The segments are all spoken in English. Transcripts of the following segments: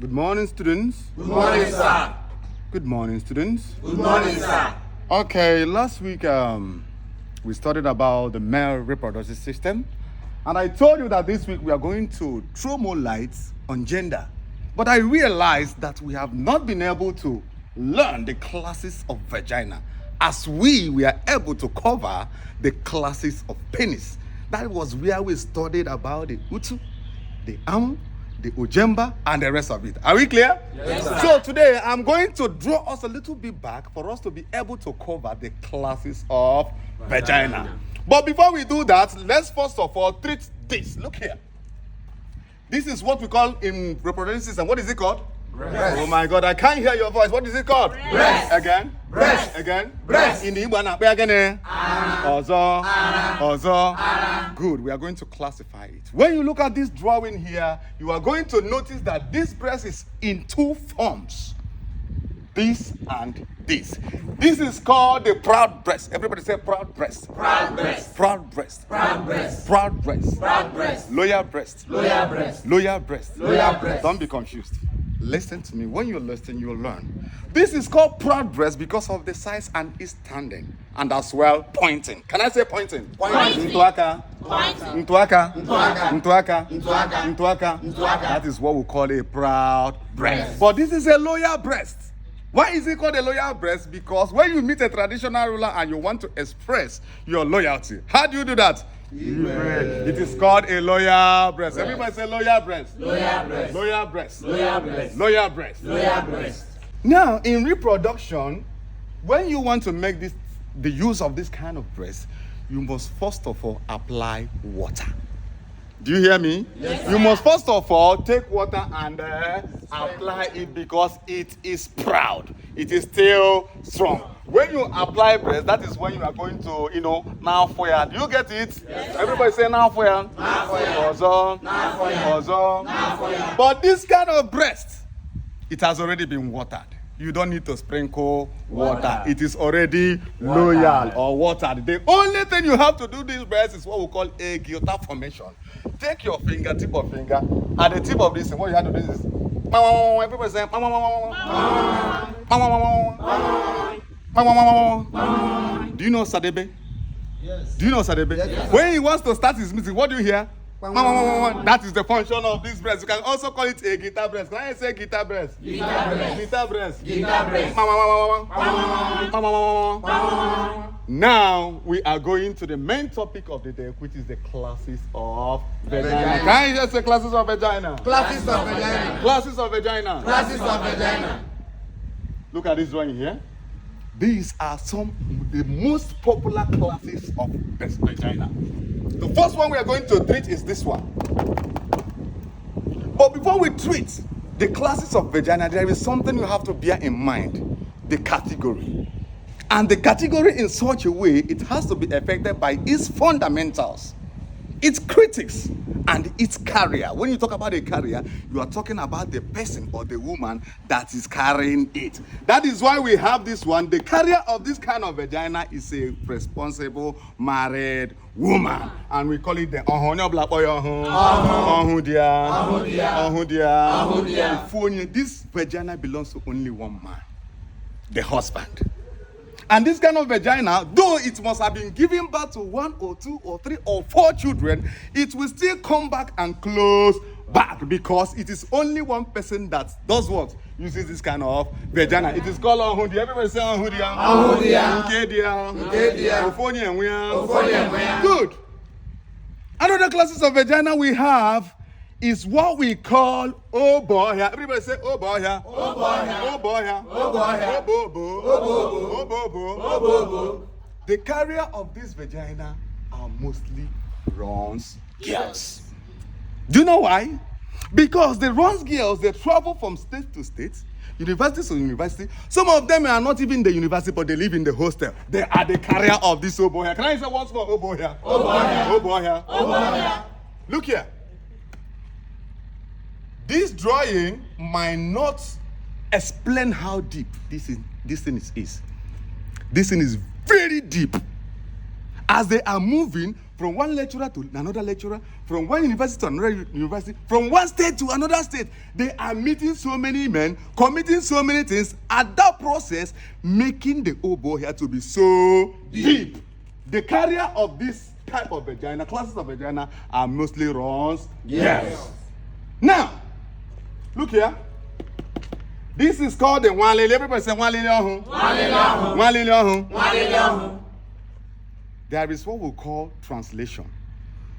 Good morning, students. Good morning, sir. Good morning, students. Good morning, sir. Okay, last week we studied about the male reproductive system, and I told you that this week we are going to throw more lights on gender. But I realized that we have not been able to learn the classes of vagina as we were able to cover the classes of penis. That was where we studied about the utu, the amu, the ojemba, and the rest of it. Are we clear? Yes, sir. So today I'm going to draw us a little bit back for us to be able to cover the classes of vagina. But before we do that, let's first of all treat this. Look here. This is what we call in reproductive system. What is it called? Breast. Oh my God, I can't hear your voice. What is it called? Breast. Again? Breast. Again? Breast. In the Igbo, again. Ozo. Good. We are going to classify it. When you look at this drawing here, you are going to notice that this breast is in two forms. This and this. This is called the proud breast. Everybody say proud breast. Proud breast. Proud breast. Proud breast. Proud breast. Proud breast. Loyal breast. Loyal breast. Loyal breast. Loyal breast. Don't be confused. Listen to me. When you listen, you'll learn. This is called proud breast because of the size and its standing, and as well pointing. Can I say pointing? Pointing. Ntuaka. Pointing. Ntuaka. Ntuaka. Ntuaka. Ntuaka. Ntuaka. Ntuaka. That is what we call a proud breast. Breast. But this is a loyal breast. Why is it called a loyal breast? Because when you meet a traditional ruler and you want to express your loyalty, how do you do that? It is called a loyal breast. Everybody say loyal breast. Loyal breast. Loyal breast. Loyal breast. Loyal breast. Loyal breast. Now, in reproduction, when you want to make the use of this kind of breast, you must first of all apply water. Do you hear me? Yes, you must first of all take water and apply it because it is proud. It is still strong. When you apply breast, that is when you are going to, now fire. Do you get it? Yes, everybody say now fire. Now fire. Ozo. Now fire. Ozo. Now fire. But this kind of breast, it has already been watered. You don't need to sprinkle water. It is already loyal or watered. The only thing you have to do this breast is what we call a guitar formation. Take your finger, tip of finger, at the tip of this, and what you have to do is everybody say Do you know Sadebe? Yes. Do you know Sadebe? Yes. When he wants to start his music, what do you hear? That is the function of this breast. You can also call it a guitar breast. Can I say guitar breast? Guitar breast. Guitar breast. Guitar breast. Now we are going to the main topic of the day, which is the classes of vagina. Can you just say classes of vagina? Classes of vagina. Classes of vagina. Classes of vagina. Look at this drawing here. These are some of the most popular classes of vagina. The first one we are going to treat is this one. But before we treat the classes of vagina, there is something you have to bear in mind: the category. And the category in such a way, it has to be affected by its fundamentals, its critics, and its carrier. When you talk about a carrier, you are talking about the person or the woman that is carrying it. That is why we have this one. The carrier of this kind of vagina is a responsible married woman. And we call it the black boy. This vagina belongs to only one man, the husband. And this kind of vagina, though it must have been given birth to 1 or 2 or 3 or 4 children, it will still come back and close back because it is only one person that does what? Uses this kind of vagina. It is called Onhudia. Everybody say Onhudia. Onhudia. Nkedia. Ofonia. Good. Another classes of vagina we have is what we call oboya. Everybody say oboya. Oboya. Oboya. Oboya. Obobo. Obobo. Obobo. The carrier of this vagina are mostly runs girls. Do you know why? Because the runs girls, they travel from state to state, university to university. Some of them are not even in the university, but they live in the hostel. They are the carrier of this oboya. Can I say once more? Oboya. Oboya. Oboya. Oboya. Look here. This drawing might not explain how deep this thing is. This thing is very deep. As they are moving from one lecturer to another lecturer, from one university to another university, from one state to another state. They are meeting so many men, committing so many things, at that process, making the oboe here to be so deep. The carrier of this type of vagina, classes of vagina, are mostly runs. Yes. Now, look here. This is called the one lily. Everybody say one lily. One lily. There is what we call translation.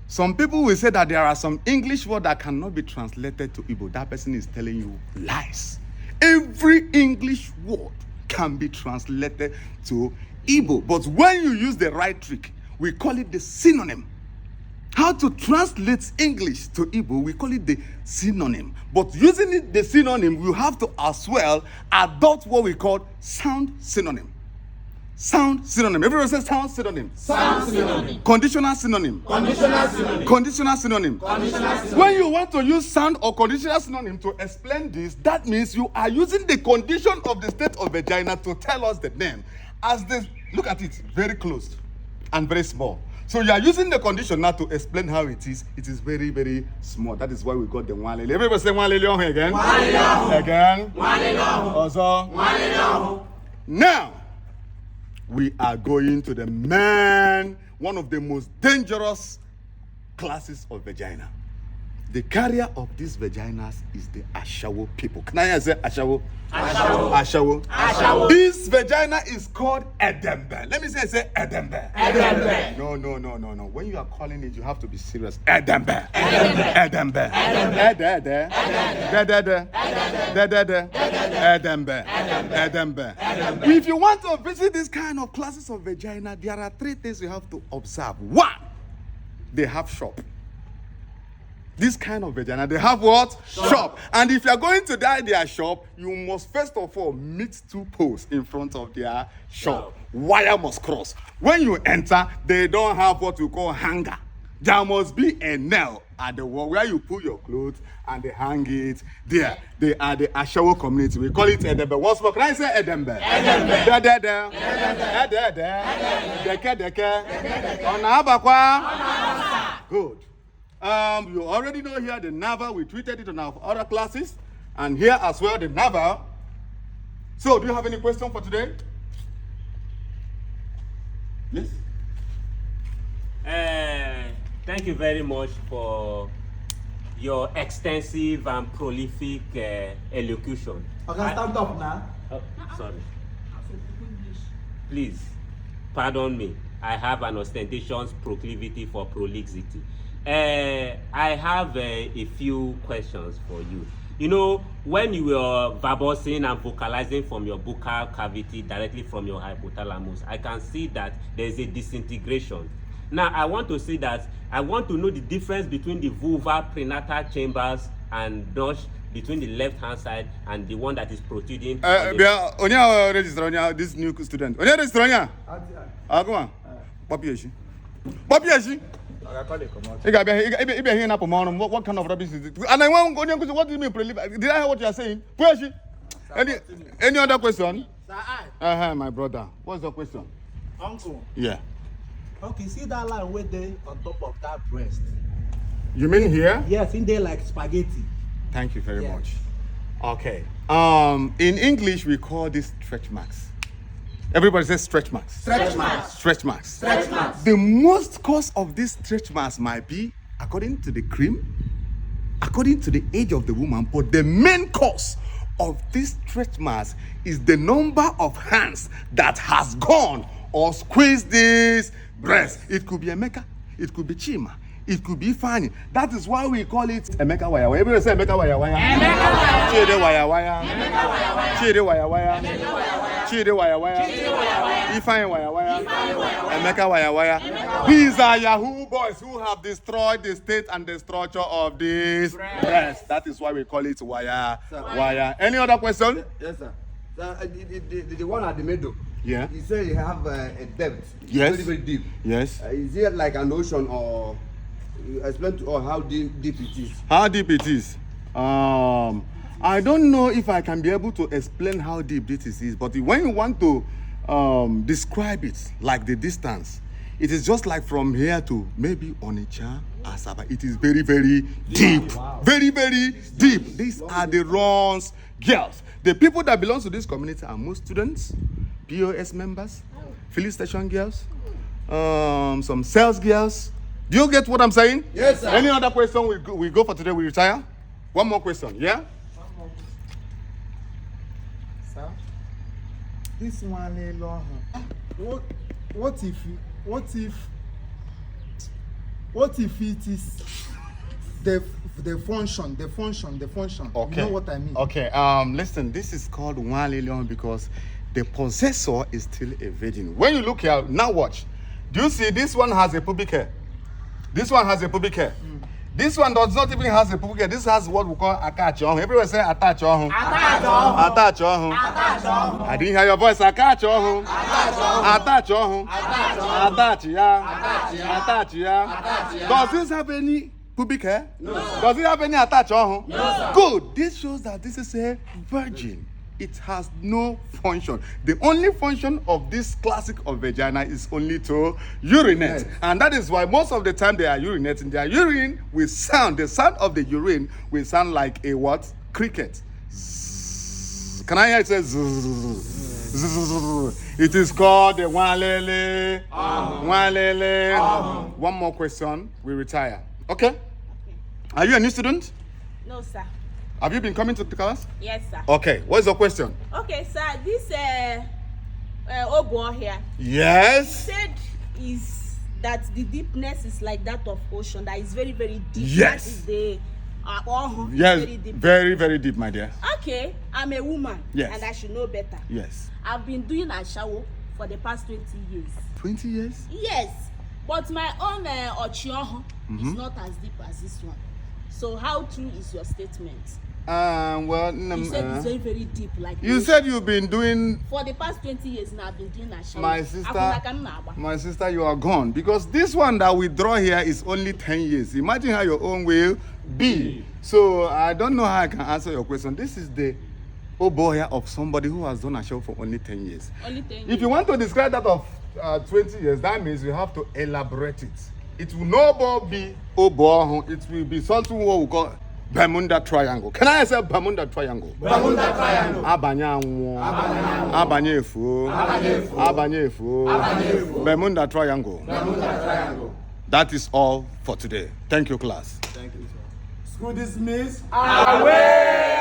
Some people will say that there are some English words that cannot be translated to Igbo. That person is telling you lies. Every English word can be translated to Igbo. But when you use the right trick, we call it the synonym. How to translate English to Igbo, we call it the synonym. But using it, the synonym, you have to as well adopt what we call sound synonym. Sound synonym. Everyone says sound synonym. Sound synonym. Conditional synonym. Conditional synonym. Conditional synonym. Conditional synonym. When you want to use sound or conditional synonym to explain this, that means you are using the condition of the state of vagina to tell us the name. As the look at it, very close and very small. So you are using the condition now to explain how it is. It is very, very small. That is why we got the one lily. Everybody say one lily again. One lily. Again. One lily. Also. One lily. Now, we are going to the man, one of the most dangerous classes of vagina. The carrier of these vaginas is the Ashawo people. Can I say Ashawo? Ashawo. Ashawo. Ashawo. This vagina is called Edembe. Let me say Edembe. Edembe. No. When you are calling it, you have to be serious. Edembe. Edembe. Edembe. Edembe. Edembe. Edembe. If you want to visit this kind of classes of vagina, there are three things you have to observe. One, they have shop. This kind of vagina, they have what? Shop. And if you are going to their shop, you must first of all meet two posts in front of their shop. Wire must cross. When you enter, they don't have what you call hanger. There must be a nail at the wall where you put your clothes and they hang it there. They are the Ashawo community. We call it Edembe. What's more? Can I say Edembe? Edembe. Edembe. Good. You already know here the navel. We tweeted it on our other classes, and here as well the navel. So, do you have any question for today? Yes. Thank you very much for your extensive and prolific elocution. Okay, stand up now. Oh, sorry. Please, pardon me. I have an ostentatious proclivity for prolixity. I have a few questions for you. You know, when you were verbosing and vocalizing from your buccal cavity directly from your hypothalamus, I can see that there is a disintegration. Now, I want to know the difference between the vulvar prenatal chambers and notch between the left-hand side and the one that is protruding. Onya register this new student. Onya register onya. Come on. Papi eshi. What kind of rubbish is it? And I want to what do you mean prolific? Did I hear what you are saying? Where is she? Any other question? Sir, my brother. What's the question? Uncle. Yeah. Okay, see that line where they on top of that breast? You mean here? Yes, in there like spaghetti. Thank you very Yes. much. Okay. In English, we call this stretch marks. Everybody says stretch marks. Stretch marks. Stretch marks. Stretch marks. The most cause of these stretch marks might be according to the cream, according to the age of the woman, but the main cause of these stretch marks is the number of hands that has gone or squeezed this breast. It could be Emeka, it could be Chima, it could be Fanny. That is why we call it Emeka waya waya. Everybody say Emeka waya waya. Chide waya waya. Chide waya waya. Chide waya waya. Ifeanyi waya waya. Emeka waya waya. These are Yahoo boys who have destroyed the state and the structure of this breast. That is why we call it waya waya. Any other question? Yes, sir. The one at the middle. Yeah. You say you have a depth. Yes. Very, very deep. Yes. Is it like an ocean, or you explain to us how deep it is? How deep it is? I don't know if I can be able to explain how deep this is, but when you want to describe it, like the distance, It is just like from here to maybe Onitsha, Asaba. It is very, very deep. Wow. Very, very deep. These are the runs girls. The people that belong to this community are most students, POS members, filling station girls, some sales girls. Do you get what I'm saying? Yes, sir. Any other question we go for today, we retire? One more question, yeah? Sir, this one is long. What if it is the function? Okay. You know what I mean? Okay. Listen, this is called one million because the possessor is still a virgin. When you look here, now watch. Do you see this one has a pubic hair? This one has a pubic hair. This one does not even has a pubic hair. This has what we call attach on. Everyone say attach on. Attach on. I didn't hear your voice. Attach on. Attach on. Attach, yeah. Attach, yeah. Does this have any pubic hair? No. Does it have any attach on? No. Good. This shows that this is a virgin. It has no function. The only function of this classic of vagina is only to urinate. Yes. And that is why most of the time they are urinating. Their urine will sound, the sound of the urine will sound like a what? Cricket. Zzz. Can I hear it say zzz? Zzz. It is called the walele. Walele. One more question, we retire. Okay? Are you a new student? No, sir. Have you been coming to the class? Yes, sir. Okay, what is your question? Okay, sir. This Obo here. Yes. Said is that the deepness is like that of ocean. That is very, very deep. Yes. That is the yes. Very deep. Very, very deep, my dear. Okay, I'm a woman. Yes. And I should know better. Yes. I've been doing a shower for the past 20 years. 20 years? Yes, but my own Ochioho is not as deep as this one. So how true is your statement? Well, You said it's very, very deep. Like you this. said you've been doing. For the past 20 years now, I've been doing a shower. My sister, you are gone because this one that we draw here is only 10 years. Imagine how your own will be. So I don't know how I can answer your question. This is the oboe here of somebody who has done a show for only 10 years. Only 10 years. If you want to describe that of 20 years, that means you have to elaborate it. It will not be oboe. It will be something what we call Bermuda Triangle. Can I say Bermuda Triangle? Bermuda Triangle. Abanyefu. Bermuda Triangle. That is all for today. Thank you, class. Thank you, sir. School dismissed. Away!